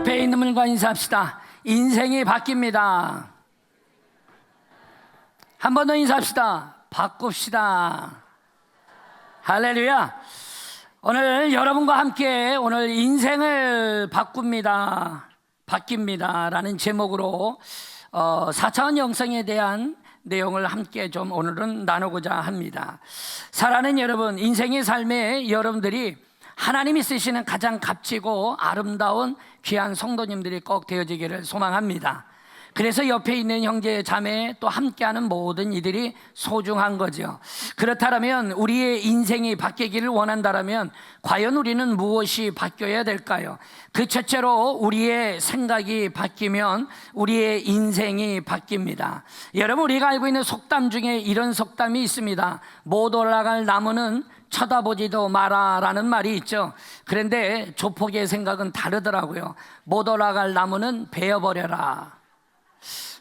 옆에 있는 분과 인사합시다. 인생이 바뀝니다. 한 번 더 인사합시다. 바꿉시다. 할렐루야. 오늘 여러분과 함께 오늘 인생을 바뀝니다 라는 제목으로 4차원 영성에 대한 내용을 함께 좀 오늘은 나누고자 합니다. 사랑하는 여러분, 인생의 삶에 여러분들이 하나님이 쓰시는 가장 값지고 아름다운 귀한 성도님들이 꼭 되어지기를 소망합니다. 그래서 옆에 있는 형제 자매 또 함께하는 모든 이들이 소중한 거죠. 그렇다면 우리의 인생이 바뀌기를 원한다면 과연 우리는 무엇이 바뀌어야 될까요? 그 첫째로 우리의 생각이 바뀌면 우리의 인생이 바뀝니다. 여러분, 우리가 알고 있는 속담 중에 이런 속담이 있습니다. 못 올라갈 나무는 쳐다보지도 마라라는 말이 있죠. 그런데 조폭의 생각은 다르더라고요. 못 올라갈 나무는 베어버려라.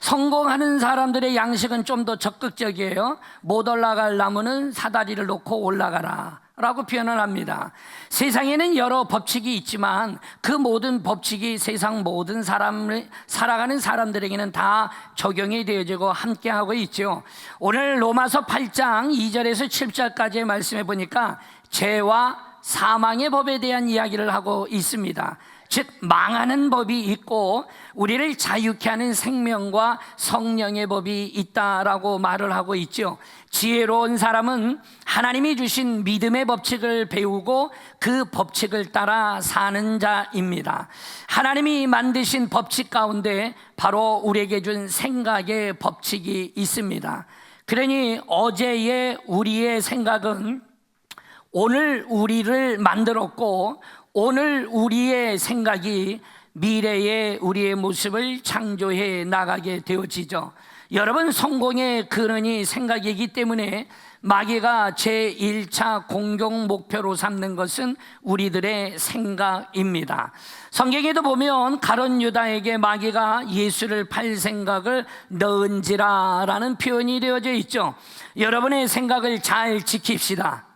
성공하는 사람들의 양식은 좀 더 적극적이에요. 못 올라갈 나무는 사다리를 놓고 올라가라 라고 표현을 합니다. 세상에는 여러 법칙이 있지만 그 모든 법칙이 세상 모든 사람을 살아가는 사람들에게는 다 적용이 되어지고 함께하고 있죠. 오늘 로마서 8장 2절에서 7절까지의 말씀해 보니까 죄와 사망의 법에 대한 이야기를 하고 있습니다. 즉 망하는 법이 있고 우리를 자유케 하는 생명과 성령의 법이 있다라고 말을 하고 있죠. 지혜로운 사람은 하나님이 주신 믿음의 법칙을 배우고 그 법칙을 따라 사는 자입니다. 하나님이 만드신 법칙 가운데 바로 우리에게 준 생각의 법칙이 있습니다. 그러니 어제의 우리의 생각은 오늘 우리를 만들었고 오늘 우리의 생각이 미래의 우리의 모습을 창조해 나가게 되어지죠. 여러분, 성공의 근원이 생각이기 때문에 마귀가 제1차 공격 목표로 삼는 것은 우리들의 생각입니다. 성경에도 보면 가룟 유다에게 마귀가 예수를 팔 생각을 넣은지라 라는 표현이 되어져 있죠. 여러분의 생각을 잘 지킵시다.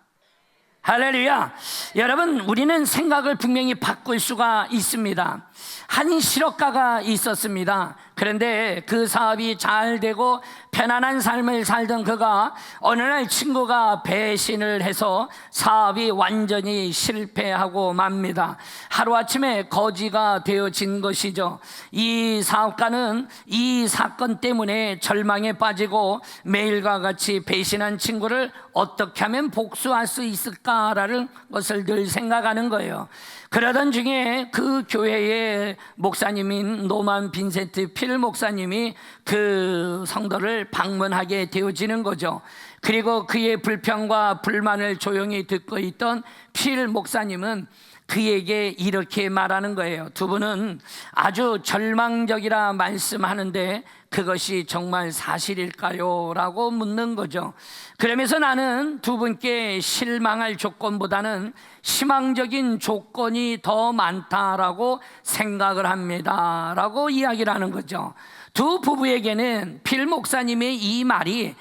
할렐루야. 여러분, 우리는 생각을 분명히 바꿀 수가 있습니다. 한 실업가가 있었습니다. 그런데 그 사업이 잘 되고 편안한 삶을 살던 그가 어느 날 친구가 배신을 해서 사업이 완전히 실패하고 맙니다. 하루아침에 거지가 되어진 것이죠. 이 사업가는 이 사건 때문에 절망에 빠지고 매일과 같이 배신한 친구를 어떻게 하면 복수할 수 있을까라는 것을 늘 생각하는 거예요. 그러던 중에 그 교회의 목사님인 노만 빈센트 필 목사님이 그 성도를 방문하게 되어지는 거죠. 그리고 그의 불평과 불만을 조용히 듣고 있던 필 목사님은 그에게 이렇게 말하는 거예요. 두 분은 아주 절망적이라 말씀하는데 그것이 정말 사실일까요? 라고 묻는 거죠. 그러면서 나는 두 분께 실망할 조건보다는 희망적인 조건이 더 많다라고 생각을 합니다 라고 이야기를 하는 거죠. 두 부부에게는 필 목사님의 이 말이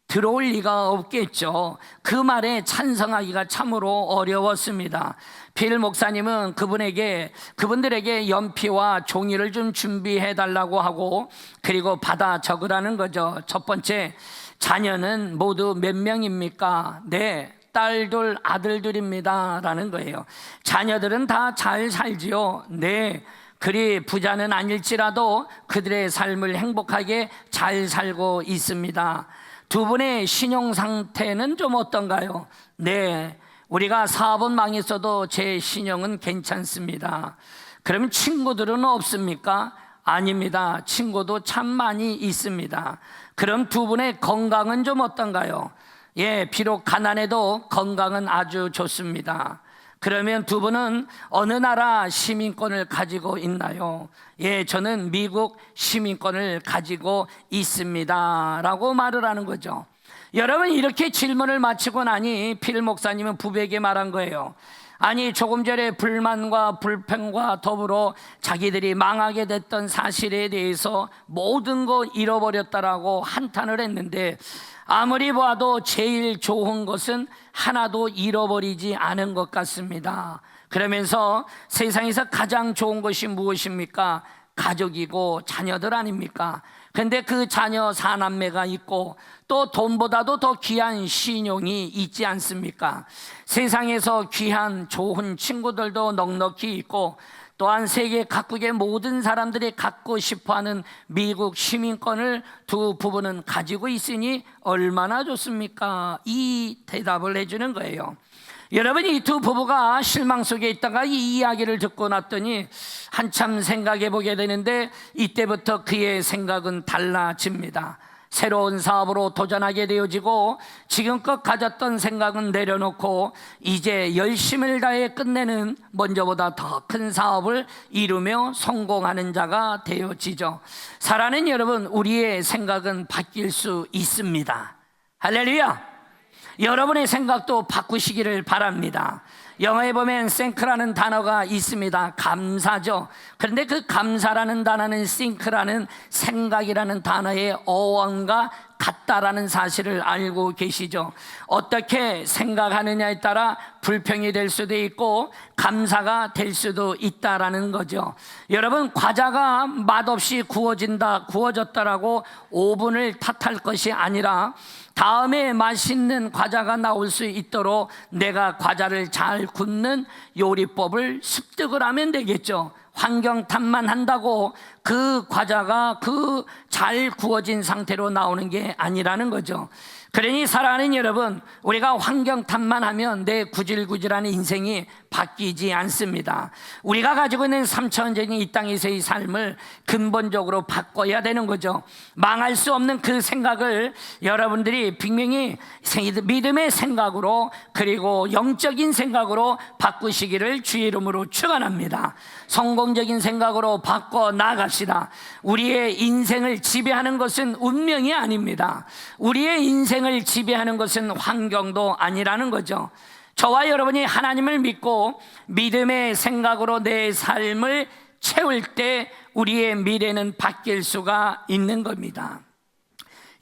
들어올 리가 없겠죠. 그 말에 찬성하기가 참으로 어려웠습니다. 필 목사님은 그분들에게 연필과 종이를 좀 준비해 달라고 하고 그리고 받아 적으라는 거죠. 첫 번째, 자녀는 모두 몇 명입니까? 네, 딸 둘, 아들 둘입니다 라는 거예요. 자녀들은 다 잘 살지요? 네, 그리 부자는 아닐지라도 그들의 삶을 행복하게 잘 살고 있습니다. 두 분의 신용 상태는 좀 어떤가요? 네, 우리가 사업은 망했어도 제 신용은 괜찮습니다. 그러면 친구들은 없습니까? 아닙니다. 친구도 참 많이 있습니다. 그럼 두 분의 건강은 좀 어떤가요? 예, 비록 가난해도 건강은 아주 좋습니다. 그러면 두 분은 어느 나라 시민권을 가지고 있나요? 예, 저는 미국 시민권을 가지고 있습니다 라고 말을 하는 거죠. 여러분, 이렇게 질문을 마치고 나니 필 목사님은 부부에게 말한 거예요. 아니, 조금 전에 불만과 불평과 더불어 자기들이 망하게 됐던 사실에 대해서 모든 거 잃어버렸다라고 한탄을 했는데 아무리 봐도 제일 좋은 것은 하나도 잃어버리지 않은 것 같습니다. 그러면서 세상에서 가장 좋은 것이 무엇입니까? 가족이고 자녀들 아닙니까? 근데 그 자녀 사남매가 있고 또 돈보다도 더 귀한 신용이 있지 않습니까? 세상에서 귀한 좋은 친구들도 넉넉히 있고 또한 세계 각국의 모든 사람들이 갖고 싶어하는 미국 시민권을 두 부부는 가지고 있으니 얼마나 좋습니까? 이 대답을 해주는 거예요. 여러분, 이 두 부부가 실망 속에 있다가 이 이야기를 듣고 났더니 한참 생각해 보게 되는데 이때부터 그의 생각은 달라집니다. 새로운 사업으로 도전하게 되어지고 지금껏 가졌던 생각은 내려놓고 이제 열심을 다해 끝내는 먼저보다 더 큰 사업을 이루며 성공하는 자가 되어지죠. 사랑하는 여러분, 우리의 생각은 바뀔 수 있습니다. 할렐루야! 여러분의 생각도 바꾸시기를 바랍니다. 영어에 보면 think라는 단어가 있습니다. 감사죠. 그런데 그 감사라는 단어는 think라는 생각이라는 단어의 어원과 같다라는 사실을 알고 계시죠? 어떻게 생각하느냐에 따라 불평이 될 수도 있고 감사가 될 수도 있다라는 거죠. 여러분, 과자가 맛없이 구워졌다라고 오븐을 탓할 것이 아니라 다음에 맛있는 과자가 나올 수 있도록 내가 과자를 잘 굽는 요리법을 습득을 하면 되겠죠. 환경 탓만 한다고 그 과자가 그 잘 구워진 상태로 나오는 게 아니라는 거죠. 그러니 사랑하는 여러분, 우리가 환경 탓만 하면 내 구질구질한 인생이 바뀌지 않습니다. 우리가 가지고 있는 3차원적인 이 땅에서의 삶을 근본적으로 바꿔야 되는 거죠. 망할 수 없는 그 생각을 여러분들이 분명히 믿음의 생각으로 그리고 영적인 생각으로 바꾸시기를 주의 이름으로 축원합니다. 성공적인 생각으로 바꿔 나갑시다. 우리의 인생을 지배하는 것은 운명이 아닙니다. 우리의 인생을 지배하는 것은 환경도 아니라는 거죠. 저와 여러분이 하나님을 믿고 믿음의 생각으로 내 삶을 채울 때 우리의 미래는 바뀔 수가 있는 겁니다.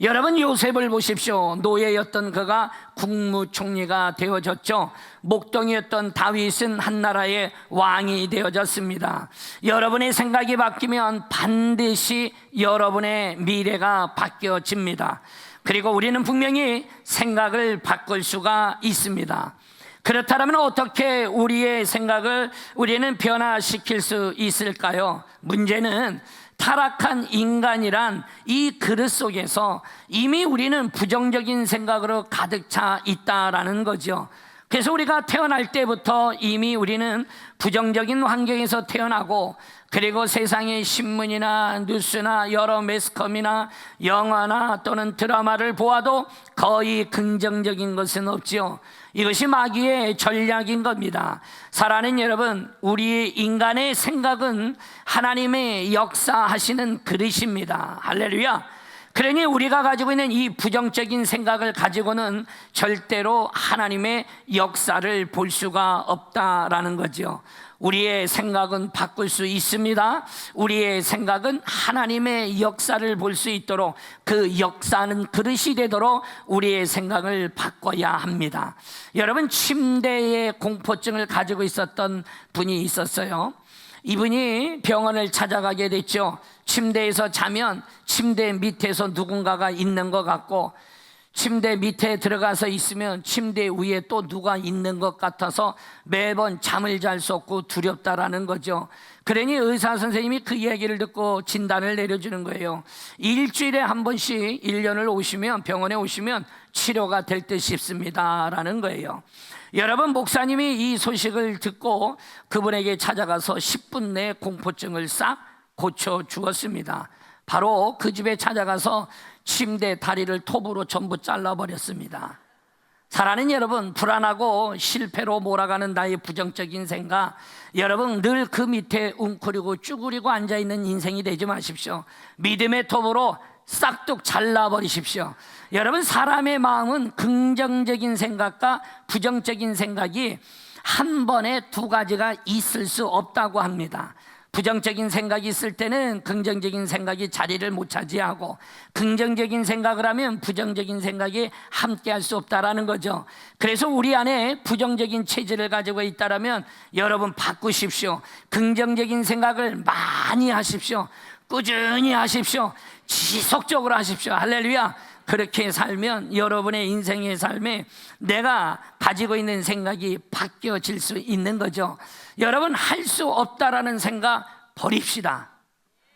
여러분, 요셉을 보십시오. 노예였던 그가 국무총리가 되어졌죠. 목동이었던 다윗은 한나라의 왕이 되어졌습니다. 여러분의 생각이 바뀌면 반드시 여러분의 미래가 바뀌어집니다. 그리고 우리는 분명히 생각을 바꿀 수가 있습니다. 그렇다면 어떻게 우리의 생각을 우리는 변화시킬 수 있을까요? 문제는 타락한 인간이란 이 그릇 속에서 이미 우리는 부정적인 생각으로 가득 차 있다라는 거죠. 그래서 우리가 태어날 때부터 이미 우리는 부정적인 환경에서 태어나고 그리고 세상의 신문이나 뉴스나 여러 매스컴이나 영화나 또는 드라마를 보아도 거의 긍정적인 것은 없지요. 이것이 마귀의 전략인 겁니다. 사랑하는 여러분, 우리 인간의 생각은 하나님의 역사하시는 그릇입니다. 할렐루야. 그러니 우리가 가지고 있는 이 부정적인 생각을 가지고는 절대로 하나님의 역사를 볼 수가 없다라는 거죠. 우리의 생각은 바꿀 수 있습니다. 우리의 생각은 하나님의 역사를 볼 수 있도록 그 역사는 그릇이 되도록 우리의 생각을 바꿔야 합니다. 여러분, 침대에 공포증을 가지고 있었던 분이 있었어요. 이분이 병원을 찾아가게 됐죠. 침대에서 자면 침대 밑에서 누군가가 있는 것 같고 침대 밑에 들어가서 있으면 침대 위에 또 누가 있는 것 같아서 매번 잠을 잘 수 없고 두렵다라는 거죠. 그러니 의사 선생님이 그 얘기를 듣고 진단을 내려주는 거예요. 일주일에 한 번씩 1년을 오시면 병원에 오시면 치료가 될 듯 싶습니다 라는 거예요. 여러분, 목사님이 이 소식을 듣고 그분에게 찾아가서 10분 내에 공포증을 싹 고쳐 주었습니다. 바로 그 집에 찾아가서 침대 다리를 톱으로 전부 잘라버렸습니다. 사랑하는 여러분, 불안하고 실패로 몰아가는 나의 부정적인 생각, 여러분 늘 그 밑에 웅크리고 쭈그리고 앉아있는 인생이 되지 마십시오. 믿음의 톱으로 싹둑 잘라버리십시오. 여러분, 사람의 마음은 긍정적인 생각과 부정적인 생각이 한 번에 두 가지가 있을 수 없다고 합니다. 부정적인 생각이 있을 때는 긍정적인 생각이 자리를 못 차지하고, 긍정적인 생각을 하면 부정적인 생각이 함께할 수 없다라는 거죠. 그래서 우리 안에 부정적인 체질을 가지고 있다라면 여러분 바꾸십시오. 긍정적인 생각을 많이 하십시오. 꾸준히 하십시오. 지속적으로 하십시오. 할렐루야. 그렇게 살면 여러분의 인생의 삶에 내가 가지고 있는 생각이 바뀌어질 수 있는 거죠. 여러분, 할 수 없다라는 생각 버립시다.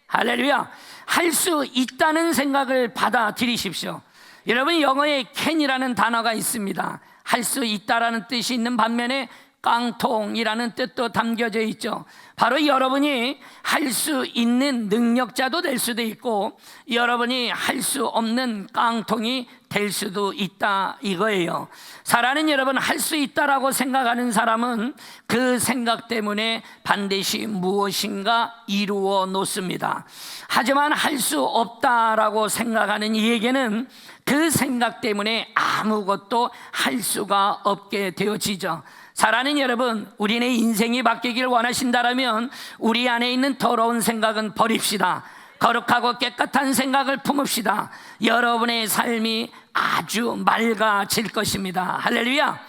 할렐루야. 할 수 있다는 생각을 받아들이십시오. 여러분, 영어에 can이라는 단어가 있습니다. 할 수 있다라는 뜻이 있는 반면에 깡통이라는 뜻도 담겨져 있죠. 바로 여러분이 할 수 있는 능력자도 될 수도 있고, 여러분이 할 수 없는 깡통이 될 수도 있다 이거예요. 사랑하는 여러분, 할 수 있다라고 생각하는 사람은 그 생각 때문에 반드시 무엇인가 이루어 놓습니다. 하지만 할 수 없다라고 생각하는 이에게는 그 생각 때문에 아무것도 할 수가 없게 되어지죠. 사랑하는 여러분, 우리네 인생이 바뀌기를 원하신다면 우리 안에 있는 더러운 생각은 버립시다. 거룩하고 깨끗한 생각을 품읍시다. 여러분의 삶이 아주 맑아질 것입니다. 할렐루야.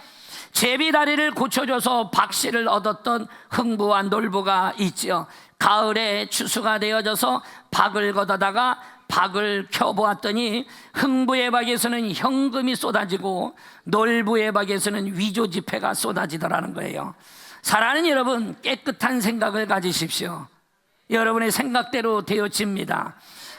제비다리를 고쳐줘서 박씨를 얻었던 흥부와 놀부가 있죠. 가을에 추수가 되어져서 박을 걷어다가 박을 켜보았더니 흥부의 박에서는 현금이 쏟아지고 놀부의 박에서는 위조지폐가 쏟아지더라는 거예요. 사랑하는 여러분, 깨끗한 생각을 가지십시오. 여러분의 생각대로 되어집니다.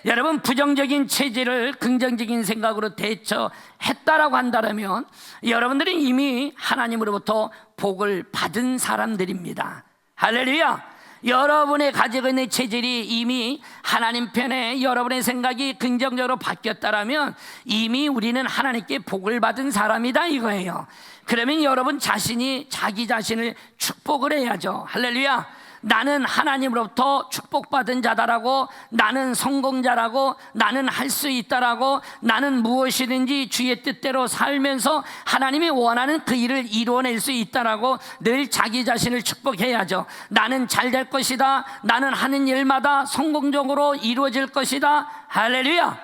여러분, 부정적인 체질을 긍정적인 생각으로 대처했다라고 한다면 여러분들은 이미 하나님으로부터 복을 받은 사람들입니다. 할렐루야. 여러분의 가지고 있는 체질이 이미 하나님 편에 여러분의 생각이 긍정적으로 바뀌었다라면 이미 우리는 하나님께 복을 받은 사람이다 이거예요. 그러면 여러분 자신이 자기 자신을 축복을 해야죠. 할렐루야. 나는 하나님으로부터 축복받은 자다라고, 나는 성공자라고, 나는 할 수 있다라고, 나는 무엇이든지 주의 뜻대로 살면서 하나님이 원하는 그 일을 이루어낼 수 있다라고 늘 자기 자신을 축복해야죠. 나는 잘 될 것이다. 나는 하는 일마다 성공적으로 이루어질 것이다. 할렐루야.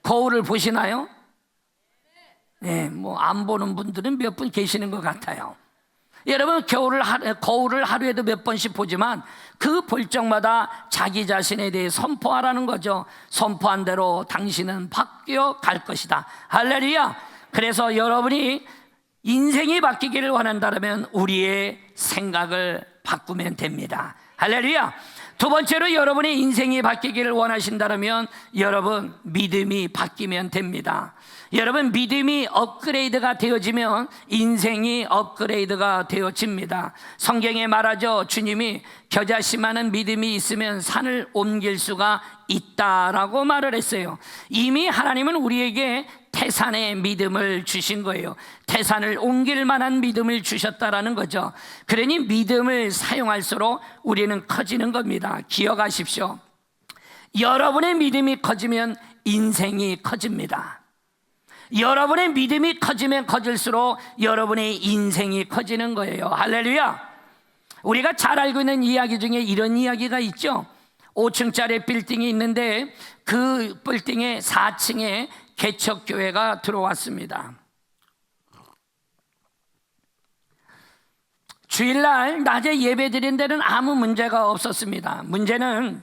거울을 보시나요? 네, 뭐 안 보는 분들은 몇 분 계시는 것 같아요. 여러분, 거울을 하루에도 몇 번씩 보지만 그 볼 적마다 자기 자신에 대해 선포하라는 거죠. 선포한 대로 당신은 바뀌어 갈 것이다. 할렐루야. 그래서 여러분이 인생이 바뀌기를 원한다면 우리의 생각을 바꾸면 됩니다. 할렐루야. 두 번째로, 여러분의 인생이 바뀌기를 원하신다면 여러분 믿음이 바뀌면 됩니다. 여러분, 믿음이 업그레이드가 되어지면 인생이 업그레이드가 되어집니다. 성경에 말하죠. 주님이 겨자씨만한 믿음이 있으면 산을 옮길 수가 있다라고 말을 했어요. 이미 하나님은 우리에게 태산의 믿음을 주신 거예요. 태산을 옮길 만한 믿음을 주셨다라는 거죠. 그러니 믿음을 사용할수록 우리는 커지는 겁니다. 기억하십시오. 여러분의 믿음이 커지면 인생이 커집니다. 여러분의 믿음이 커지면 커질수록 여러분의 인생이 커지는 거예요. 할렐루야. 우리가 잘 알고 있는 이야기 중에 이런 이야기가 있죠. 5층짜리 빌딩이 있는데 그 빌딩의 4층에 개척교회가 들어왔습니다. 주일날 낮에 예배 드린 데는 아무 문제가 없었습니다. 문제는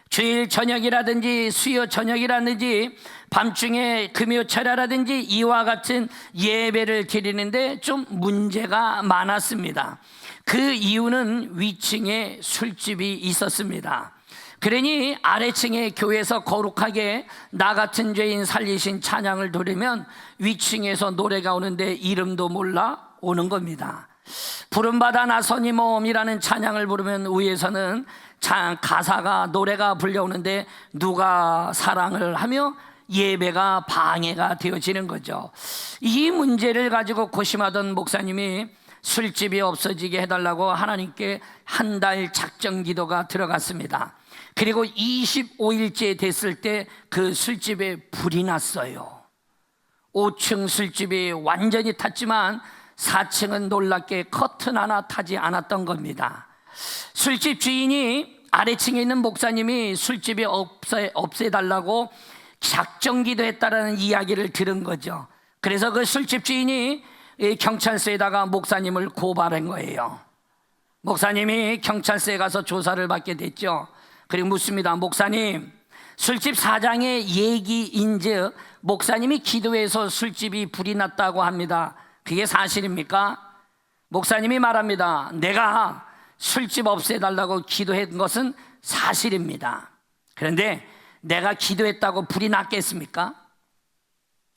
주일 저녁이라든지 수요 저녁이라든지 밤중에 금요철야라든지 이와 같은 예배를 드리는데 좀 문제가 많았습니다. 그 이유는 위층에 술집이 있었습니다. 그러니 아래층의 교회에서 거룩하게 나 같은 죄인 살리신 찬양을 들으면 위층에서 노래가 오는데 이름도 몰라 오는 겁니다. 부름받아 나서니 모험이라는 찬양을 부르면 위에서는 가사가 노래가 불려오는데 누가 사랑을 하며 예배가 방해가 되어지는 거죠. 이 문제를 가지고 고심하던 목사님이 술집이 없어지게 해달라고 하나님께 한 달 작정 기도가 들어갔습니다. 그리고 25일째 됐을 때 그 술집에 불이 났어요. 5층 술집이 완전히 탔지만 4층은 놀랍게 커튼 하나 타지 않았던 겁니다. 술집 주인이 아래층에 있는 목사님이 술집이 없애달라고 작정기도 했다라는 이야기를 들은 거죠. 그래서 그 술집 주인이 경찰서에다가 목사님을 고발한 거예요. 목사님이 경찰서에 가서 조사를 받게 됐죠. 그리고 묻습니다. 목사님, 술집 사장의 얘기인즉 목사님이 기도해서 술집이 불이 났다고 합니다. 그게 사실입니까? 목사님이 말합니다. 내가 술집 없애달라고 기도한 것은 사실입니다. 그런데 내가 기도했다고 불이 났겠습니까?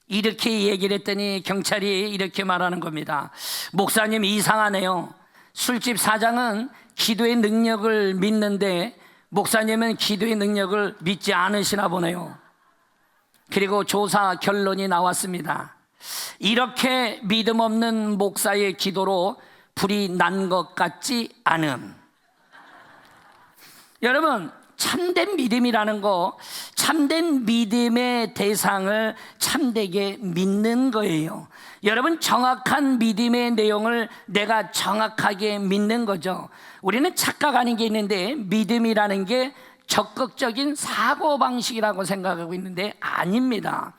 이렇게 얘기를 했더니 경찰이 이렇게 말하는 겁니다. 목사님, 이상하네요. 술집 사장은 기도의 능력을 믿는데 목사님은 기도의 능력을 믿지 않으시나 보네요. 그리고 조사 결론이 나왔습니다. 이렇게 믿음 없는 목사의 기도로 불이 난 것 같지 않음. 여러분, 참된 믿음이라는 거, 참된 믿음의 대상을 참되게 믿는 거예요. 여러분, 정확한 믿음의 내용을 내가 정확하게 믿는 거죠. 우리는 착각하는 게 있는데, 믿음이라는 게 적극적인 사고방식이라고 생각하고 있는데 아닙니다.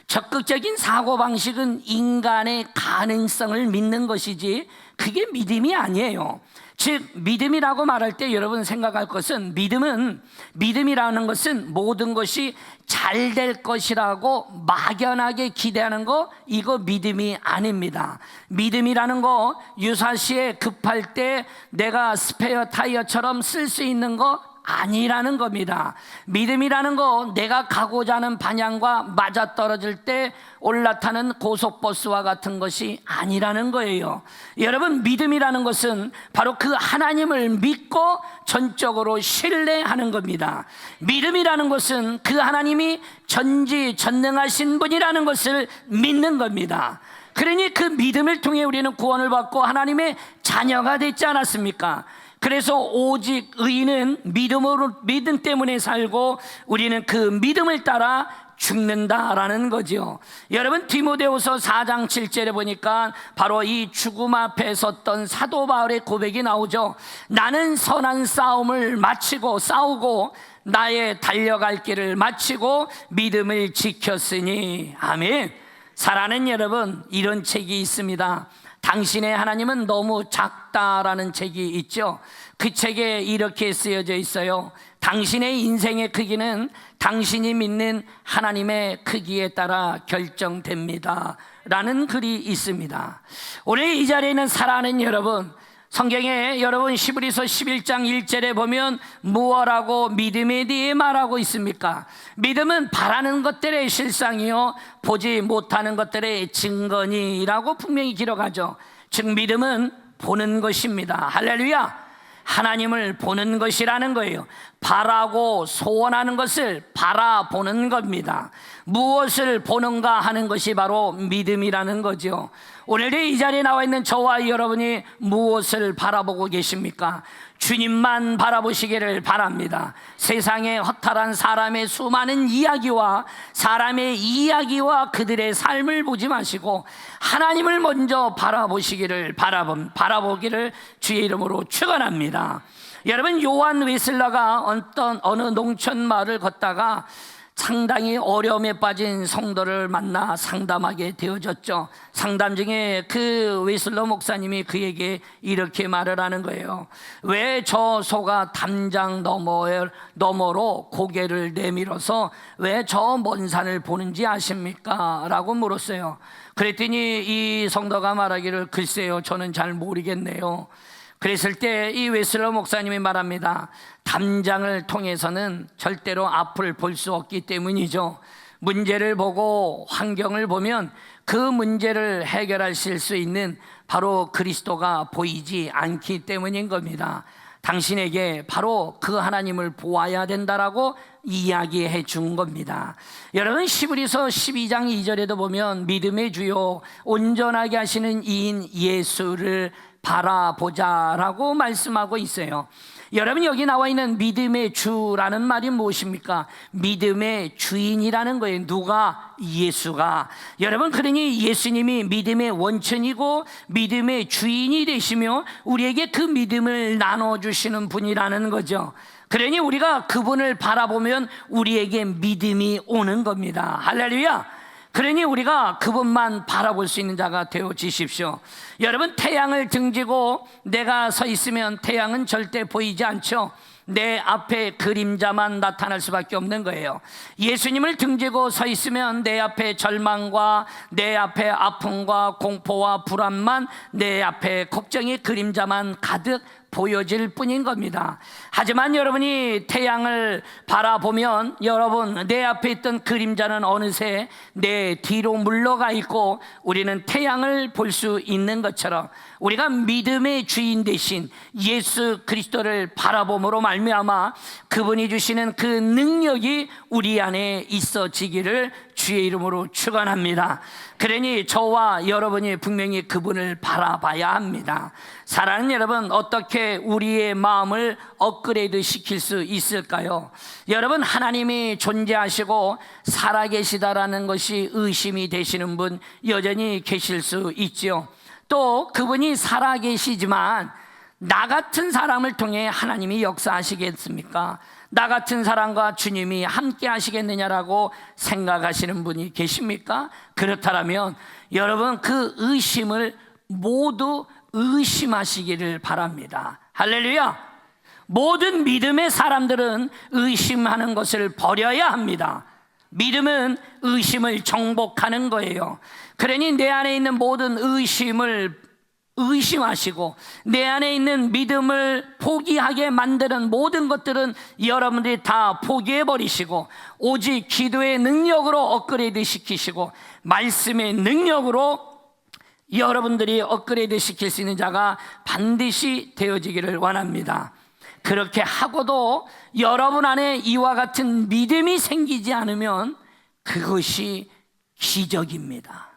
적극적인 사고방식은 인간의 가능성을 믿는 것이지 그게 믿음이 아니에요. 즉, 믿음이라고 말할 때 여러분 생각할 것은, 믿음이라는 것은 모든 것이 잘 될 것이라고 막연하게 기대하는 거, 이거 믿음이 아닙니다. 믿음이라는 거, 유사시에 급할 때 내가 스페어 타이어처럼 쓸 수 있는 거 아니라는 겁니다. 믿음이라는 거, 내가 가고자 하는 방향과 맞아떨어질 때 올라타는 고속버스와 같은 것이 아니라는 거예요. 여러분, 믿음이라는 것은 바로 그 하나님을 믿고 전적으로 신뢰하는 겁니다. 믿음이라는 것은 그 하나님이 전지전능하신 분이라는 것을 믿는 겁니다. 그러니 그 믿음을 통해 우리는 구원을 받고 하나님의 자녀가 됐지 않았습니까? 그래서 오직 의인은 믿음 때문에 살고 우리는 그 믿음을 따라 죽는다라는 거죠. 여러분, 디모데후서 4장 7절에 보니까 바로 이 죽음 앞에 섰던 사도 바울의 고백이 나오죠. 나는 선한 싸움을 마치고 싸우고 나의 달려갈 길을 마치고 믿음을 지켰으니. 아멘. 사랑하는 여러분, 이런 책이 있습니다. 당신의 하나님은 너무 작다라는 책이 있죠. 그 책에 이렇게 쓰여져 있어요. 당신의 인생의 크기는 당신이 믿는 하나님의 크기에 따라 결정됩니다 라는 글이 있습니다. 오늘 이 자리에 있는 사랑하는 여러분, 성경에 여러분 히브리서 11장 1절에 보면 무엇라고 믿음에 대해 말하고 있습니까? 믿음은 바라는 것들의 실상이요 보지 못하는 것들의 증거니라고 분명히 기록하죠. 즉, 믿음은 보는 것입니다. 할렐루야. 하나님을 보는 것이라는 거예요. 바라고 소원하는 것을 바라보는 겁니다. 무엇을 보는가 하는 것이 바로 믿음이라는 거죠. 오늘 이 자리에 나와 있는 저와 여러분이 무엇을 바라보고 계십니까? 주님만 바라보시기를 바랍니다. 세상의 허탈한 사람의 수많은 이야기와 사람의 이야기와 그들의 삶을 보지 마시고 하나님을 먼저 바라보시기를 바라보기를 주의 이름으로 축원합니다. 여러분, 요한 웨슬러가 어느 농촌 마을을 걷다가 상당히 어려움에 빠진 성도를 만나 상담하게 되어졌죠. 상담 중에 그 웨슬러 목사님이 그에게 이렇게 말을 하는 거예요. 왜 저 소가 담장 너머로 고개를 내밀어서 왜 저 먼 산을 보는지 아십니까? 라고 물었어요. 그랬더니 이 성도가 말하기를 글쎄요, 저는 잘 모르겠네요. 그랬을 때 이 웨슬러 목사님이 말합니다. 담장을 통해서는 절대로 앞을 볼 수 없기 때문이죠. 문제를 보고 환경을 보면 그 문제를 해결하실 수 있는 바로 그리스도가 보이지 않기 때문인 겁니다. 당신에게 바로 그 하나님을 보아야 된다라고 이야기해 준 겁니다. 여러분, 히브리서 12장 2절에도 보면 믿음의 주요 온전하게 하시는 이인 예수를 바라보자라고 말씀하고 있어요. 여러분, 여기 나와 있는 믿음의 주라는 말이 무엇입니까? 믿음의 주인이라는 거예요. 누가? 예수가. 여러분, 그러니 예수님이 믿음의 원천이고 믿음의 주인이 되시며 우리에게 그 믿음을 나눠주시는 분이라는 거죠. 그러니 우리가 그분을 바라보면 우리에게 믿음이 오는 겁니다. 할렐루야. 그러니 우리가 그분만 바라볼 수 있는 자가 되어지십시오. 여러분, 태양을 등지고 내가 서 있으면 태양은 절대 보이지 않죠. 내 앞에 그림자만 나타날 수밖에 없는 거예요. 예수님을 등지고 서 있으면 내 앞에 절망과 내 앞에 아픔과 공포와 불안만, 내 앞에 걱정의 그림자만 가득 보여질 뿐인 겁니다. 하지만 여러분이 태양을 바라보면 여러분, 내 앞에 있던 그림자는 어느새 내 뒤로 물러가 있고 우리는 태양을 볼 수 있는 것처럼 우리가 믿음의 주인 되신 예수 그리스도를 바라봄으로 말미암아 그분이 주시는 그 능력이 우리 안에 있어지기를 주의 이름으로 축원합니다. 그러니 저와 여러분이 분명히 그분을 바라봐야 합니다. 사랑하는 여러분, 어떻게 우리의 마음을 업그레이드 시킬 수 있을까요? 여러분, 하나님이 존재하시고 살아계시다라는 것이 의심이 되시는 분 여전히 계실 수 있죠. 또 그분이 살아계시지만 나 같은 사람을 통해 하나님이 역사하시겠습니까? 나 같은 사람과 주님이 함께 하시겠느냐라고 생각하시는 분이 계십니까? 그렇다면 여러분, 그 의심을 모두 의심하시기를 바랍니다. 할렐루야. 모든 믿음의 사람들은 의심하는 것을 버려야 합니다. 믿음은 의심을 정복하는 거예요. 그러니 내 안에 있는 모든 의심을 의심하시고 내 안에 있는 믿음을 포기하게 만드는 모든 것들은 여러분들이 다 포기해 버리시고 오직 기도의 능력으로 업그레이드 시키시고 말씀의 능력으로 여러분들이 업그레이드 시킬 수 있는 자가 반드시 되어지기를 원합니다. 그렇게 하고도 여러분 안에 이와 같은 믿음이 생기지 않으면 그것이 기적입니다.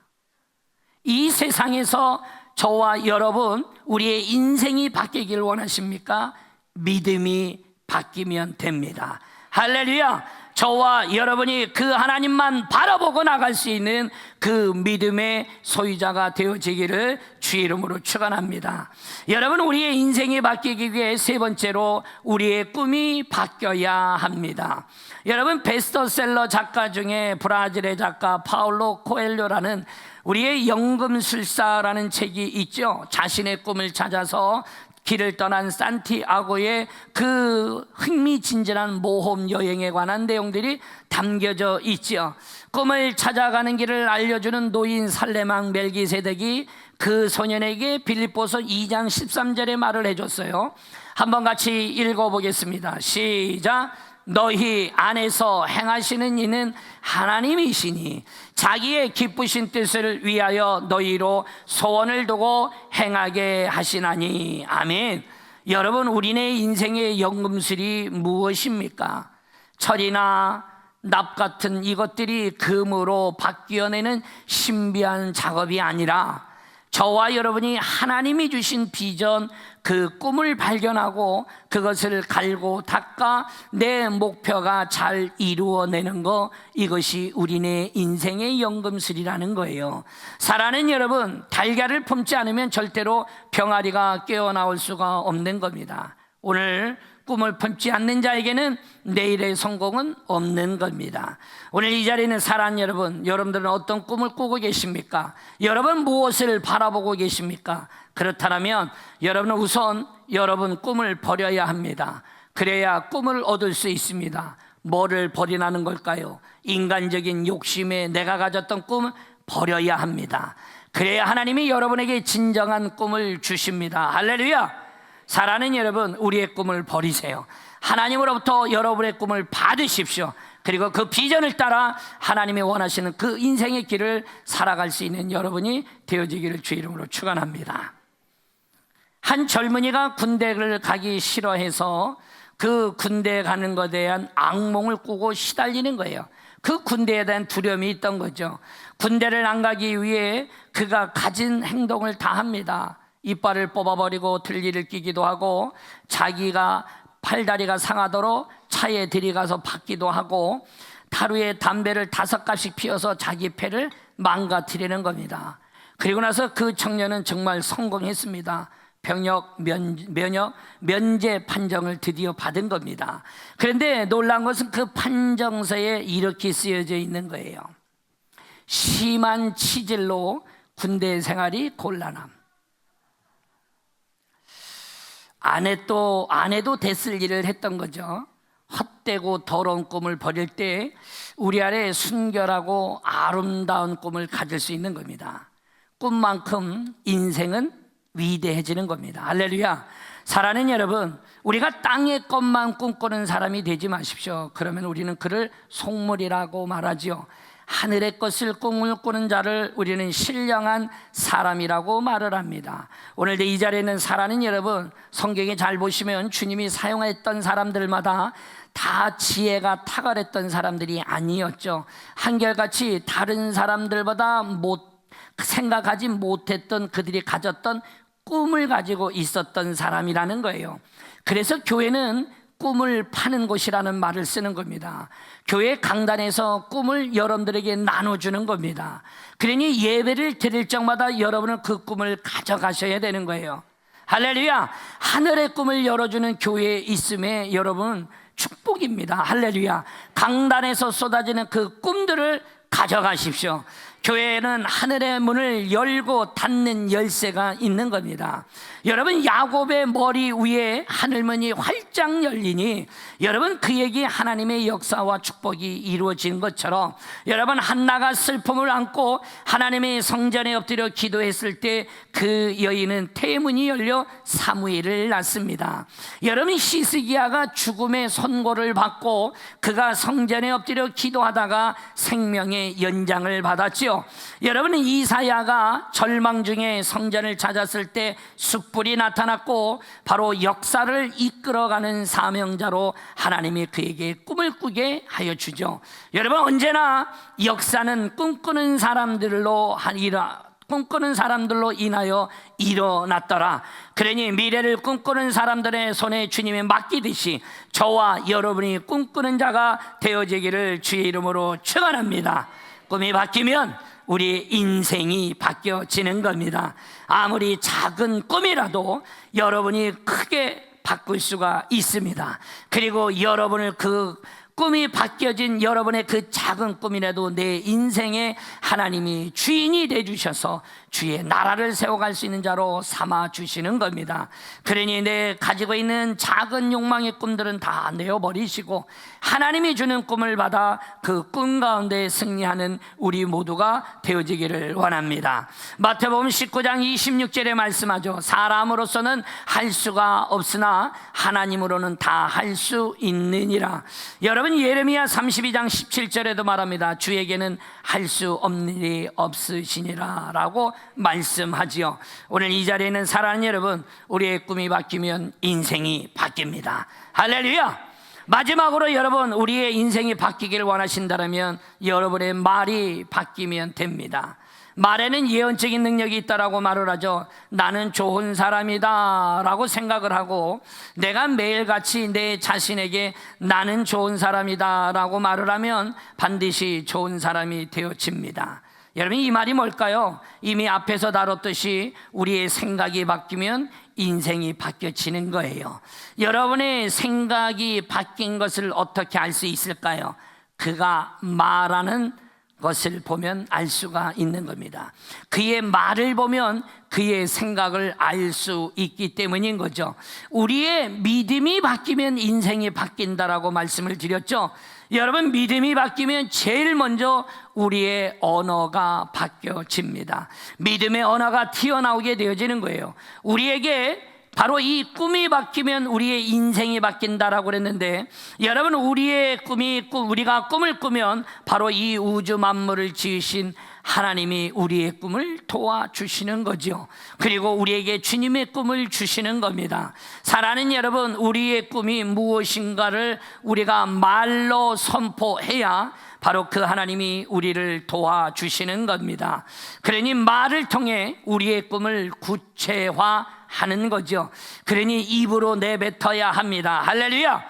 이 세상에서 저와 여러분, 우리의 인생이 바뀌기를 원하십니까? 믿음이 바뀌면 됩니다. 할렐루야. 저와 여러분이 그 하나님만 바라보고 나갈 수 있는 그 믿음의 소유자가 되어지기를 주의 이름으로 축원합니다. 여러분, 우리의 인생이 바뀌기 위해 세 번째로 우리의 꿈이 바뀌어야 합니다. 여러분, 베스트셀러 작가 중에 브라질의 작가 파울로 코엘료라는 우리의 연금술사라는 책이 있죠. 자신의 꿈을 찾아서 길을 떠난 산티아고의 그 흥미진진한 모험 여행에 관한 내용들이 담겨져 있죠. 꿈을 찾아가는 길을 알려주는 노인 살레망 멜기세덱이 그 소년에게 빌립보서 2장 13절의 말을 해줬어요. 한번 같이 읽어보겠습니다. 시작. 너희 안에서 행하시는 이는 하나님이시니 자기의 기쁘신 뜻을 위하여 너희로 소원을 두고 행하게 하시나니. 아멘. 여러분, 우리네 인생의 연금술이 무엇입니까? 철이나 납 같은 이것들이 금으로 바뀌어내는 신비한 작업이 아니라 저와 여러분이 하나님이 주신 비전, 그 꿈을 발견하고 그것을 갈고 닦아 내 목표가 잘 이루어내는 거, 이것이 우리네 인생의 연금술이라는 거예요. 사랑하는 여러분, 달걀을 품지 않으면 절대로 병아리가 깨어나올 수가 없는 겁니다. 오늘 꿈을 품지 않는 자에게는 내일의 성공은 없는 겁니다. 오늘 이 자리에는 사랑하는 여러분, 여러분들은 어떤 꿈을 꾸고 계십니까? 여러분 무엇을 바라보고 계십니까? 그렇다면 여러분은 우선 여러분 꿈을 버려야 합니다. 그래야 꿈을 얻을 수 있습니다. 뭐를 버리라는 걸까요? 인간적인 욕심에 내가 가졌던 꿈을 버려야 합니다. 그래야 하나님이 여러분에게 진정한 꿈을 주십니다. 할렐루야. 사랑하는 여러분, 우리의 꿈을 버리세요. 하나님으로부터 여러분의 꿈을 받으십시오. 그리고 그 비전을 따라 하나님이 원하시는 그 인생의 길을 살아갈 수 있는 여러분이 되어지기를 주의 이름으로 축원합니다. 한 젊은이가 군대를 가기 싫어해서 그 군대에 가는 것에 대한 악몽을 꾸고 시달리는 거예요. 그 군대에 대한 두려움이 있던 거죠. 군대를 안 가기 위해 그가 가진 행동을 다 합니다. 이빨을 뽑아버리고 들리를 끼기도 하고 자기가 팔다리가 상하도록 차에 들이가서 받기도 하고 하루에 담배를 5갑씩 피워서 자기 폐를 망가뜨리는 겁니다. 그리고 나서 그 청년은 정말 성공했습니다. 면제 판정을 드디어 받은 겁니다. 그런데 놀라운 것은 그 판정서에 이렇게 쓰여져 있는 거예요. 심한 치질로 군대 생활이 곤란함. 아내도 됐을 일을 했던 거죠. 헛되고 더러운 꿈을 버릴 때 우리 안에 순결하고 아름다운 꿈을 가질 수 있는 겁니다. 꿈만큼 인생은 위대해지는 겁니다. 할렐루야. 사랑하는 여러분, 우리가 땅의 것만 꿈꾸는 사람이 되지 마십시오. 그러면 우리는 그를 속물이라고 말하지요. 하늘의 것을 꿈을 꾸는 자를 우리는 신령한 사람이라고 말을 합니다. 오늘도 이 자리에 있는 사랑하는 여러분, 성경에 잘 보시면 주님이 사용했던 사람들마다 다 지혜가 탁월했던 사람들이 아니었죠. 한결같이 다른 사람들보다 생각하지 못했던 그들이 가졌던 꿈을 가지고 있었던 사람이라는 거예요. 그래서 교회는 꿈을 파는 곳이라는 말을 쓰는 겁니다. 교회 강단에서 꿈을 여러분들에게 나눠주는 겁니다. 그러니 예배를 드릴 적마다 여러분은 그 꿈을 가져가셔야 되는 거예요. 할렐루야. 하늘의 꿈을 열어주는 교회에 있음에 여러분 축복입니다. 할렐루야. 강단에서 쏟아지는 그 꿈들을 가져가십시오. 교회에는 하늘의 문을 열고 닫는 열쇠가 있는 겁니다. 여러분, 야곱의 머리 위에 하늘문이 활짝 열리니 여러분, 그에게 하나님의 역사와 축복이 이루어진 것처럼 여러분, 한나가 슬픔을 안고 하나님의 성전에 엎드려 기도했을 때 그 여인은 태문이 열려 사무엘을 낳습니다. 여러분, 히스기야가 죽음의 선고를 받고 그가 성전에 엎드려 기도하다가 생명의 연장을 받았지요. 여러분, 이사야가 절망 중에 성전을 찾았을 때 숯불이 나타났고 바로 역사를 이끌어가는 사명자로 하나님이 그에게 꿈을 꾸게 하여 주죠. 여러분, 언제나 역사는 꿈꾸는 사람들로 인하여 일어났더라. 그러니 미래를 꿈꾸는 사람들의 손에 주님이 맡기듯이 저와 여러분이 꿈꾸는 자가 되어지기를 주의 이름으로 축원합니다. 꿈이 바뀌면 우리 인생이 바뀌어지는 겁니다. 아무리 작은 꿈이라도 여러분이 크게 바꿀 수가 있습니다. 그리고 여러분을 그 꿈이 바뀌어진 여러분의 그 작은 꿈이라도 내 인생에 하나님이 주인이 되주셔서 주의 나라를 세워갈 수 있는 자로 삼아주시는 겁니다. 그러니 내 가지고 있는 작은 욕망의 꿈들은 다 내어버리시고 하나님이 주는 꿈을 받아 그 꿈 가운데 승리하는 우리 모두가 되어지기를 원합니다. 마태복음 19장 26절에 말씀하죠. 사람으로서는 할 수가 없으나 하나님으로는 다 할 수 있느니라. 여러분, 예레미야 32장 17절에도 말합니다. 주에게는 할 수 없는 일이 없으시니라 라고 말씀하지요. 오늘 이 자리에 있는 사랑하는 여러분, 우리의 꿈이 바뀌면 인생이 바뀝니다. 할렐루야. 마지막으로 여러분, 우리의 인생이 바뀌기를 원하신다면 여러분의 말이 바뀌면 됩니다. 말에는 예언적인 능력이 있다라고 말을 하죠. 나는 좋은 사람이다 라고 생각을 하고 내가 매일같이 내 자신에게 나는 좋은 사람이다 라고 말을 하면 반드시 좋은 사람이 되어집니다. 여러분, 이 말이 뭘까요? 이미 앞에서 다뤘듯이 우리의 생각이 바뀌면 인생이 바뀌어지는 거예요. 여러분의 생각이 바뀐 것을 어떻게 알 수 있을까요? 그가 말하는 것을 보면 알 수가 있는 겁니다. 그의 말을 보면 그의 생각을 알 수 있기 때문인 거죠. 우리의 믿음이 바뀌면 인생이 바뀐다라고 말씀을 드렸죠. 여러분, 믿음이 바뀌면 제일 먼저 우리의 언어가 바뀌어집니다. 믿음의 언어가 튀어나오게 되어지는 거예요. 우리에게 바로 이 꿈이 바뀌면 우리의 인생이 바뀐다라고 그랬는데, 여러분, 우리가 꿈을 꾸면 바로 이 우주 만물을 지으신 하나님이 우리의 꿈을 도와주시는 거죠. 그리고 우리에게 주님의 꿈을 주시는 겁니다. 사랑하는 여러분, 우리의 꿈이 무엇인가를 우리가 말로 선포해야 바로 그 하나님이 우리를 도와주시는 겁니다. 그러니 말을 통해 우리의 꿈을 구체화하는 거죠. 그러니 입으로 내뱉어야 합니다. 할렐루야.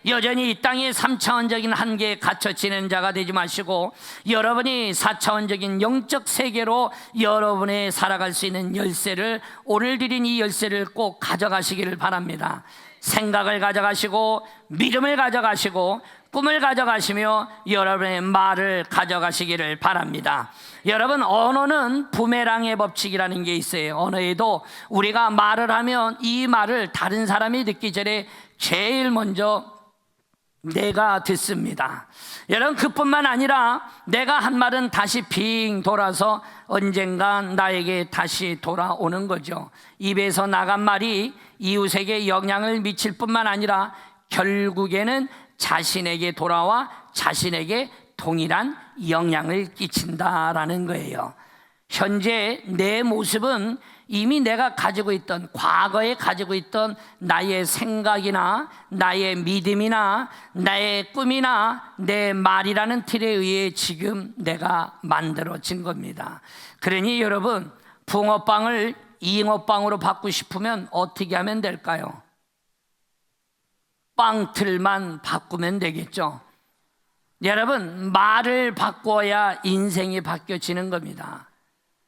여전히 이 땅의 3차원적인 한계에 갇혀 지내는 자가 되지 마시고 여러분이 4차원적인 영적 세계로 여러분의 살아갈 수 있는 열쇠를, 오늘 드린 이 열쇠를 꼭 가져가시기를 바랍니다. 생각을 가져가시고 믿음을 가져가시고 꿈을 가져가시며 여러분의 말을 가져가시기를 바랍니다. 여러분, 언어는 부메랑의 법칙이라는 게 있어요. 언어에도 우리가 말을 하면 이 말을 다른 사람이 듣기 전에 제일 먼저 내가 듣습니다. 여러분, 그뿐만 아니라 내가 한 말은 다시 빙 돌아서 언젠간 나에게 다시 돌아오는 거죠. 입에서 나간 말이 이웃에게 영향을 미칠 뿐만 아니라 결국에는 자신에게 돌아와 자신에게 동일한 영향을 끼친다라는 거예요. 현재 내 모습은 이미 내가 가지고 있던, 과거에 가지고 있던 나의 생각이나 나의 믿음이나 나의 꿈이나 내 말이라는 틀에 의해 지금 내가 만들어진 겁니다. 그러니 여러분, 붕어빵을 잉어빵으로 바꾸고 싶으면 어떻게 하면 될까요? 빵틀만 바꾸면 되겠죠. 여러분, 말을 바꿔야 인생이 바뀌어지는 겁니다.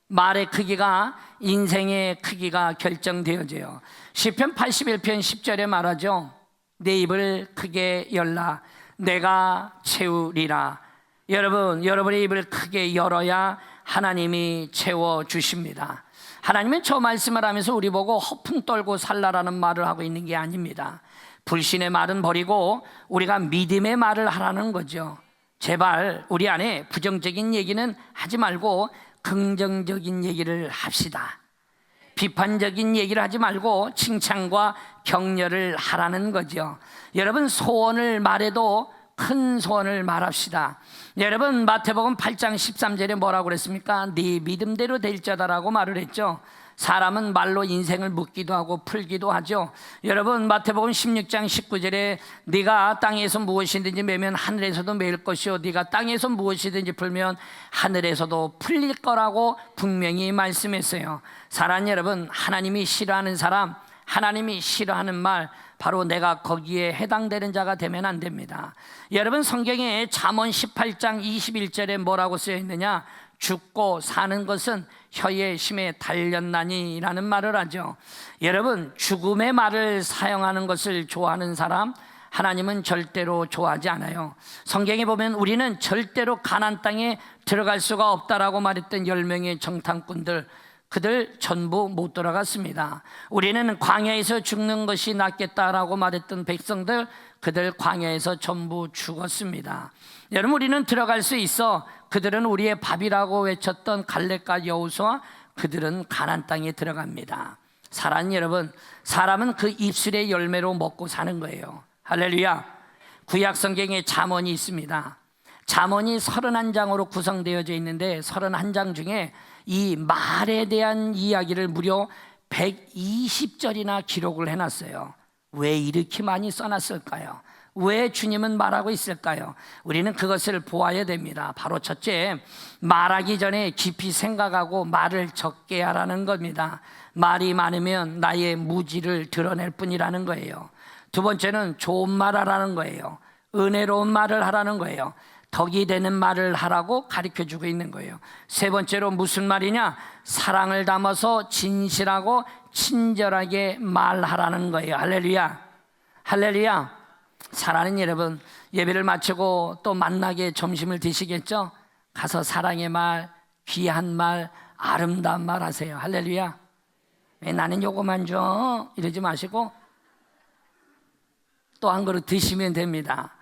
말의 크기가, 인생의 크기가 결정되어져요. 시편 81편 10절에 말하죠. 내 입을 크게 열라 내가 채우리라. 여러분, 여러분의 입을 크게 열어야 하나님이 채워주십니다. 하나님은 저 말씀을 하면서 우리 보고 허풍 떨고 살라라는 말을 하고 있는 게 아닙니다. 불신의 말은 버리고 우리가 믿음의 말을 하라는 거죠. 제발 우리 안에 부정적인 얘기는 하지 말고 긍정적인 얘기를 합시다. 비판적인 얘기를 하지 말고 칭찬과 격려를 하라는 거죠. 여러분, 소원을 말해도 큰 소원을 말합시다. 여러분, 마태복음 8장 13절에 뭐라고 그랬습니까? 네 믿음대로 될 자다라고 말을 했죠. 사람은 말로 인생을 묻기도 하고 풀기도 하죠. 여러분, 마태복음 16장 19절에 네가 땅에서 무엇이든지 매면 하늘에서도 매일 것이요 네가 땅에서 무엇이든지 풀면 하늘에서도 풀릴 거라고 분명히 말씀했어요. 사랑하는 여러분, 하나님이 싫어하는 사람, 하나님이 싫어하는 말, 바로 내가 거기에 해당되는 자가 되면 안 됩니다. 여러분, 성경에 잠언 18장 21절에 뭐라고 쓰여 있느냐? 죽고 사는 것은 혀의 힘에 달렸나니 라는 말을 하죠. 여러분, 죽음의 말을 사용하는 것을 좋아하는 사람, 하나님은 절대로 좋아하지 않아요. 성경에 보면 우리는 절대로 가나안 땅에 들어갈 수가 없다라고 말했던 10명의 정탐꾼들, 그들 전부 못 돌아갔습니다. 우리는 광야에서 죽는 것이 낫겠다라고 말했던 백성들, 그들 광야에서 전부 죽었습니다. 여러분, 우리는 들어갈 수 있어. 그들은 우리의 밥이라고 외쳤던 갈렙과 여호수아, 그들은 가나안 땅에 들어갑니다. 사랑하는 여러분, 사람은 그 입술의 열매로 먹고 사는 거예요. 할렐루야. 구약 성경에 잠언이 있습니다. 잠언이 31장으로 구성되어져 있는데 31장 중에 이 말에 대한 이야기를 무려 120절이나 기록을 해놨어요. 왜 이렇게 많이 써놨을까요? 왜 주님은 말하고 있을까요? 우리는 그것을 보아야 됩니다. 바로 첫째, 말하기 전에 깊이 생각하고 말을 적게 하라는 겁니다. 말이 많으면 나의 무지를 드러낼 뿐이라는 거예요. 두 번째는 좋은 말 하라는 거예요. 은혜로운 말을 하라는 거예요. 덕이 되는 말을 하라고 가르쳐주고 있는 거예요. 세 번째로 무슨 말이냐? 사랑을 담아서 진실하고 친절하게 말하라는 거예요. 할렐루야. 할렐루야. 사랑하는 여러분, 예배를 마치고 또 만나게 점심을 드시겠죠? 가서 사랑의 말, 귀한 말, 아름다운 말 하세요. 할렐루야. 왜 나는 요거만 줘? 이러지 마시고 또 한 그릇 드시면 됩니다.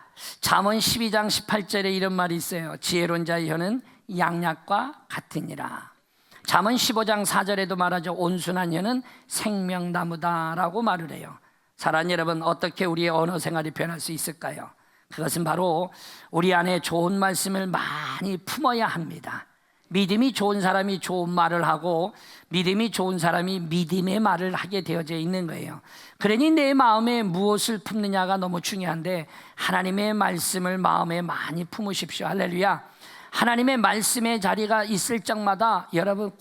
잠언 12장 18절에 이런 말이 있어요. 지혜로운 자의 혀는 양약과 같으니라. 잠언 15장 4절에도 말하죠. 온순한 혀는 생명나무다라고 말을 해요. 사랑하는 여러분, 어떻게 우리의 언어 생활이 변할 수 있을까요? 그것은 바로 우리 안에 좋은 말씀을 많이 품어야 합니다. 믿음이 좋은 사람이 좋은 말을 하고 믿음이 좋은 사람이 믿음의 말을 하게 되어져 있는 거예요. 그러니 내 마음에 무엇을 품느냐가 너무 중요한데 하나님의 말씀을 마음에 많이 품으십시오. 할렐루야. 하나님의 말씀의 자리가 있을 적마다 여러분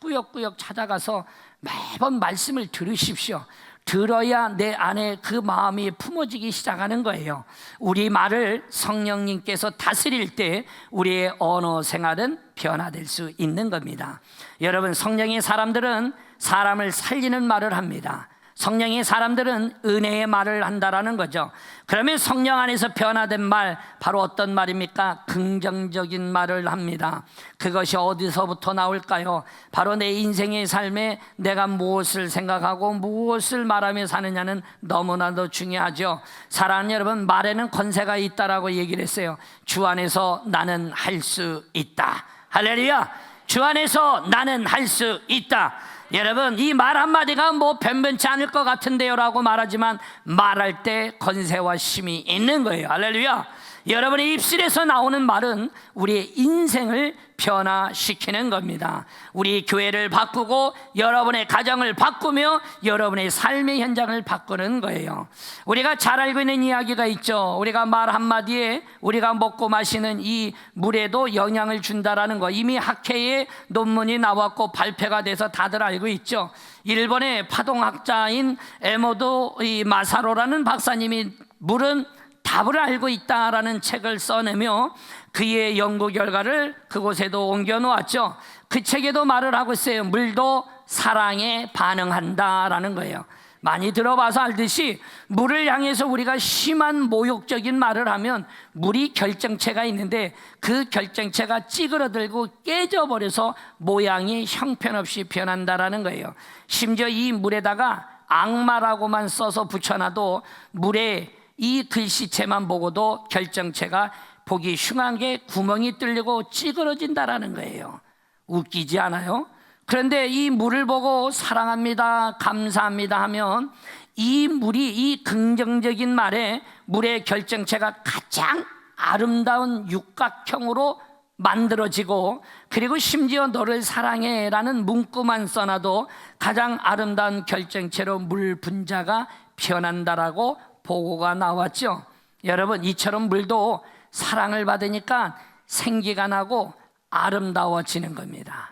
꾸역꾸역 찾아가서 매번 말씀을 들으십시오. 들어야 내 안에 그 마음이 품어지기 시작하는 거예요. 우리 말을 성령님께서 다스릴 때 우리의 언어 생활은 변화될 수 있는 겁니다. 여러분, 성령의 사람들은 사람을 살리는 말을 합니다. 성령의 사람들은 은혜의 말을 한다라는 거죠. 그러면 성령 안에서 변화된 말, 바로 어떤 말입니까? 긍정적인 말을 합니다. 그것이 어디서부터 나올까요? 바로 내 인생의 삶에 내가 무엇을 생각하고 무엇을 말하며 사느냐는 너무나도 중요하죠. 사랑하는 여러분, 말에는 권세가 있다라고 얘기를 했어요. 주 안에서 나는 할 수 있다. 할렐루야. 주 안에서 나는 할 수 있다. 여러분, 이 말 한마디가 뭐 변변치 않을 것 같은데요 라고 말하지만 말할 때 권세와 힘이 있는 거예요. 할렐루야. 여러분의 입술에서 나오는 말은 우리의 인생을 변화시키는 겁니다. 우리 교회를 바꾸고 여러분의 가정을 바꾸며 여러분의 삶의 현장을 바꾸는 거예요. 우리가 잘 알고 있는 이야기가 있죠. 우리가 말 한마디에 우리가 먹고 마시는 이 물에도 영향을 준다라는 거, 이미 학회에 논문이 나왔고 발표가 돼서 다들 알고 있죠. 일본의 파동학자인 에모도 마사로라는 박사님이 물은 답을 알고 있다라는 책을 써내며 그의 연구 결과를 그곳에도 옮겨 놓았죠. 그 책에도 말을 하고 있어요. 물도 사랑에 반응한다라는 거예요. 많이 들어봐서 알듯이 물을 향해서 우리가 심한 모욕적인 말을 하면 물이 결정체가 있는데 그 결정체가 찌그러들고 깨져버려서 모양이 형편없이 변한다라는 거예요. 심지어 이 물에다가 악마라고만 써서 붙여놔도 물에 이 글씨체만 보고도 결정체가 보기 흉한 게 구멍이 뚫리고 찌그러진다라는 거예요. 웃기지 않아요? 그런데 이 물을 보고 사랑합니다, 감사합니다 하면 이 물이, 이 긍정적인 말에 물의 결정체가 가장 아름다운 육각형으로 만들어지고, 그리고 심지어 너를 사랑해 라는 문구만 써놔도 가장 아름다운 결정체로 물 분자가 변한다라고 보고가 나왔죠. 여러분, 이처럼 물도 사랑을 받으니까 생기가 나고 아름다워지는 겁니다.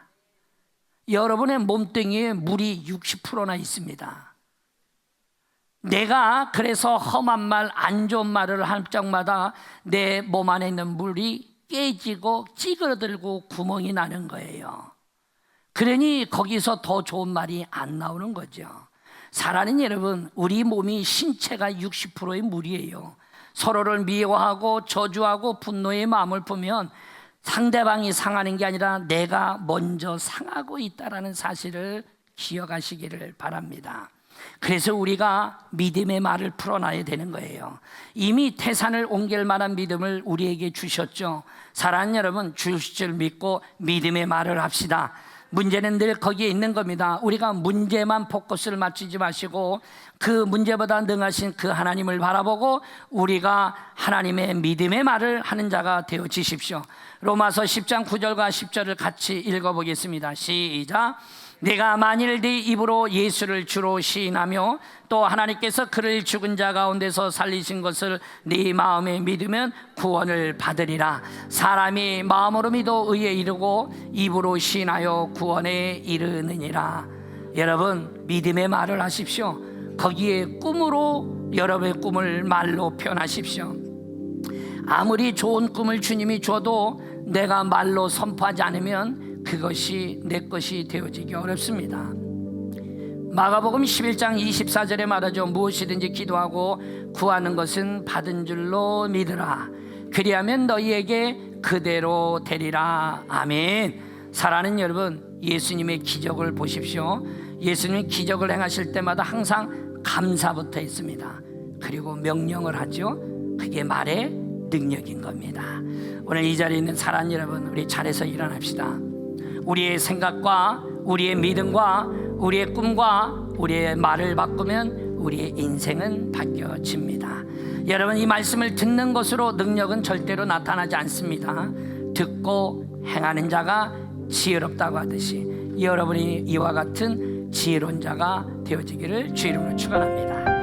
여러분의 몸뚱이에 물이 60%나 있습니다. 내가 그래서 험한 말, 안 좋은 말을 할 적마다 내 몸 안에 있는 물이 깨지고 찌그러들고 구멍이 나는 거예요. 그러니 거기서 더 좋은 말이 안 나오는 거죠. 사랑하는 여러분, 우리 몸이 신체가 60%의 물이에요. 서로를 미워하고 저주하고 분노의 마음을 보면 상대방이 상하는 게 아니라 내가 먼저 상하고 있다는 사실을 기억하시기를 바랍니다. 그래서 우리가 믿음의 말을 풀어놔야 되는 거예요. 이미 태산을 옮길 만한 믿음을 우리에게 주셨죠. 사랑하는 여러분, 주실 줄 믿고 믿음의 말을 합시다. 문제는 늘 거기에 있는 겁니다. 우리가 문제만 포커스를 맞추지 마시고 그 문제보다 능하신 그 하나님을 바라보고 우리가 하나님의 믿음의 말을 하는 자가 되어지십시오. 로마서 10장 9절과 10절을 같이 읽어보겠습니다. 시작. 내가 만일 네 입으로 예수를 주로 시인하며 또 하나님께서 그를 죽은 자 가운데서 살리신 것을 네 마음에 믿으면 구원을 받으리라. 사람이 마음으로 믿어 의에 이르고 입으로 시인하여 구원에 이르느니라. 여러분, 믿음의 말을 하십시오. 거기에 꿈으로 여러분의 꿈을 말로 표현하십시오. 아무리 좋은 꿈을 주님이 줘도 내가 말로 선포하지 않으면 그것이 내 것이 되어지기 어렵습니다. 마가복음 11장 24절에 말하죠. 무엇이든지 기도하고 구하는 것은 받은 줄로 믿으라. 그리하면 너희에게 그대로 되리라. 아멘. 사랑하는 여러분, 예수님의 기적을 보십시오. 예수님이 기적을 행하실 때마다 항상 감사부터 있습니다. 그리고 명령을 하죠. 그게 말의 능력인 겁니다. 오늘 이 자리에 있는 사랑하는 여러분, 우리 잘해서 일어납시다. 우리의 생각과 우리의 믿음과 우리의 꿈과 우리의 말을 바꾸면 우리의 인생은 바뀌어집니다. 여러분, 이 말씀을 듣는 것으로 능력은 절대로 나타나지 않습니다. 듣고 행하는 자가 지혜롭다고 하듯이 여러분이 이와 같은 지혜로운 자가 되어지기를 주 이름으로 축원합니다.